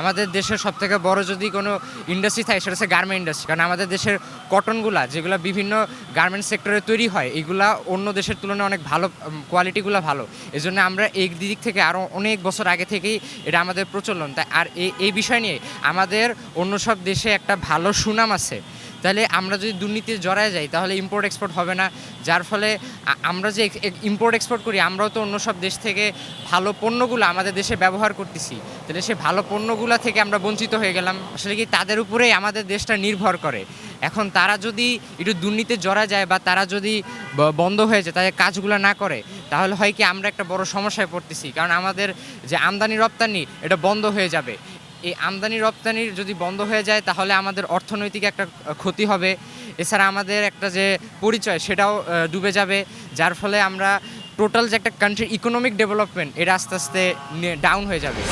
আমাদের দেশের সবথেকে বড় যদি কোনো ইন্ডাস্ট্রি থাকে সেটা হচ্ছে গার্মেন্ট ইন্ডাস্ট্রি। কারণ আমাদের দেশের কটনগুলা যেগুলো বিভিন্ন গার্মেন্টস সেক্টরে তৈরি হয় এগুলা অন্য দেশের তুলনায় অনেক ভালো, কোয়ালিটিগুলো ভালো। এজন্য আমরা এই দিক থেকে আরও অনেক বছর আগে থেকেই এটা আমাদের প্রচলন। তাই আর এই বিষয় নিয়ে আমাদের অন্য সব দেশে একটা ভালো সুনাম আছে। তাহলে আমরা যদি দুর্নীতিতে জড়ায় যাই তাহলে ইম্পোর্ট এক্সপোর্ট হবে না, যার ফলে আমরা যে ইম্পোর্ট এক্সপোর্ট করি আমরাও তো অন্য সব দেশ থেকে ভালো পণ্যগুলো আমাদের দেশে ব্যবহার করতেছি, তাহলে সে ভালো পণ্যগুলো থেকে আমরা বঞ্চিত হয়ে গেলাম। আসলে কি তাদের উপরেই আমাদের দেশটা নির্ভর করে। এখন তারা যদি একটু দুর্নীতিতে জড়া যায় বা তারা যদি বন্ধ হয়ে যায়, তাদের কাজগুলো না করে, তাহলে হয় কি আমরা একটা বড় সমস্যায় পড়তেছি। কারণ আমাদের যে আমদানি রপ্তানি এটা বন্ধ হয়ে যাবে। এই আমদানি রপ্তানির যদি বন্ধ হয়ে যায় তাহলে আমাদের অর্থনৈতিক একটা ক্ষতি হবে। এছাড়া আমাদের একটা যে পরিচয় সেটাও ডুবে যাবে, যার ফলে আমরা টোটাল যে একটা কান্ট্রির ইকোনমিক ডেভেলপমেন্ট এটা আস্তে আস্তে ডাউন হয়ে যাবে।